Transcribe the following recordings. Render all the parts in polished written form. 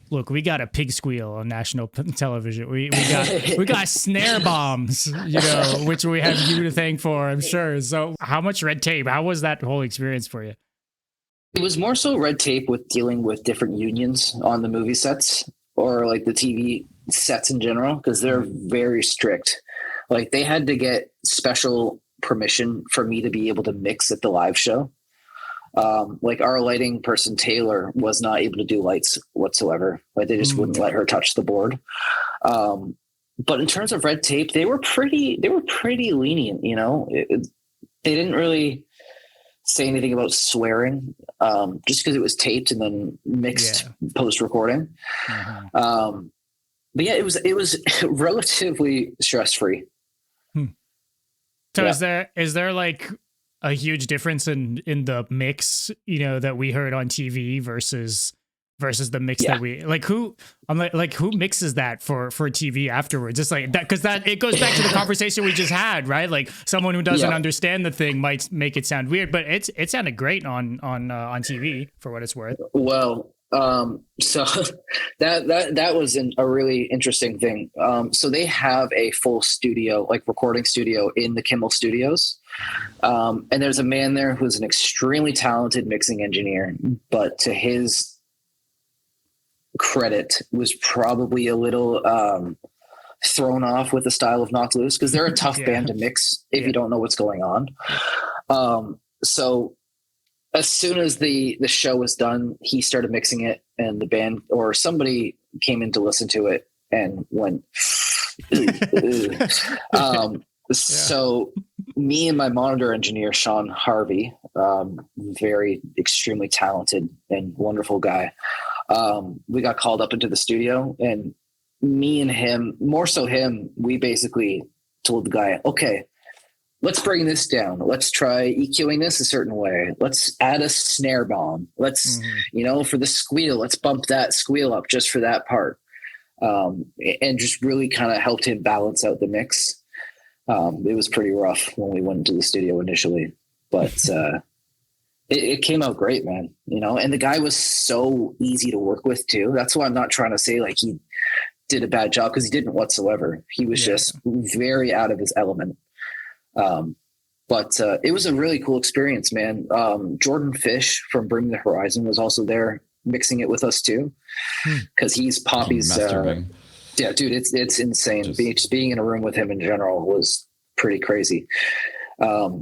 look, we got a pig squeal on national television. We got snare bombs, which we have you to thank for, I'm sure. So how much red tape? How was that whole experience for you? It was more so red tape with dealing with different unions on the movie sets or like the TV sets in general, because they're very strict. Like they had to get special permission for me to be able to mix at the live show. Like our lighting person, Taylor, was not able to do lights whatsoever. Like they just wouldn't let her touch the board. But in terms of red tape, they were pretty lenient, they didn't really say anything about swearing, just because it was taped and then mixed post recording. But yeah, it was relatively stress-free. So is there like a huge difference in the mix, that we heard on TV versus the mix that we who mixes that for TV afterwards? It's like that, because that it goes back to the conversation we just had, right? Like someone who doesn't understand the thing might make it sound weird, but it sounded great on TV for what it's worth. Well, so that was a really interesting thing. So they have a full studio, like recording studio in the Kimmel Studios. And there's a man there who's an extremely talented mixing engineer, but to his credit was probably a little thrown off with the style of Knocked Loose, because they're a tough band to mix if you don't know what's going on. So as soon as the show was done, he started mixing it, and the band or somebody came in to listen to it and went, So me and my monitor engineer, Sean Harvey, very extremely talented and wonderful guy. We got called up into the studio, and me and him, more so him, we basically told the guy, okay, let's bring this down. Let's try EQing this a certain way. Let's add a snare bomb. Let's, for the squeal, let's bump that squeal up just for that part. And just really kind of helped him balance out the mix. It was pretty rough when we went into the studio initially, but it came out great, man. And the guy was so easy to work with too. That's why I'm not trying to say like he did a bad job, because he didn't whatsoever. He was just very out of his element. But it was a really cool experience, man. Jordan Fish from Bring the Horizon was also there mixing it with us too, because he's Poppy's. Yeah, dude, it's insane. Just being in a room with him in general was pretty crazy. But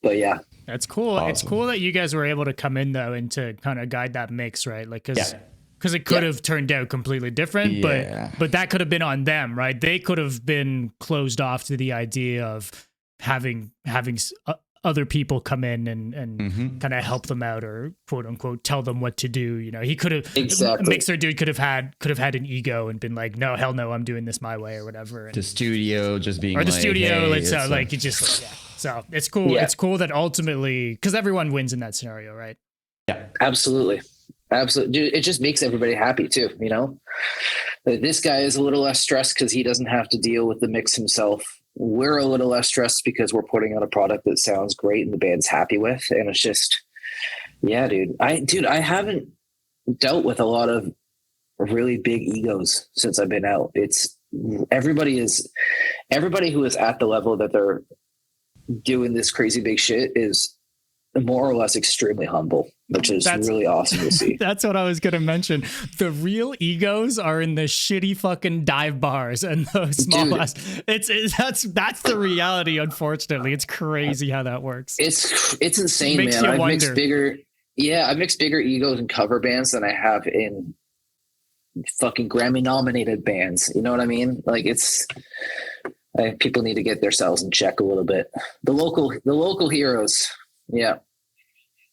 yeah, that's cool. Awesome. It's cool that you guys were able to come in though and to kind of guide that mix, right? Like, because it could have turned out completely different, but that could have been on them, right? They could have been closed off to the idea of having other people come in and kind of help them out, or quote unquote tell them what to do. He could have mixer dude could have had an ego and been like, no, hell no, I'm doing this my way or whatever. And the studio just being, or the studio, like it just So it's cool. Yeah. It's cool that ultimately, because everyone wins in that scenario, right? Yeah, absolutely. Dude, it just makes everybody happy too. This guy is a little less stressed because he doesn't have to deal with the mix himself. We're a little less stressed because we're putting out a product that sounds great and the band's happy with. And it's just, yeah, dude. I haven't dealt with a lot of really big egos since I've been out. It's everybody who is at the level that they're doing this crazy big shit is more or less extremely humble, which is really awesome to see. That's what I was going to mention. The real egos are in the shitty fucking dive bars and those small bars. That's the reality. Unfortunately, it's crazy how that works. It's insane, man. I've mixed bigger egos in cover bands than I have in fucking Grammy nominated bands. You know what I mean? Like people need to get themselves in check a little bit. The local heroes. Yeah.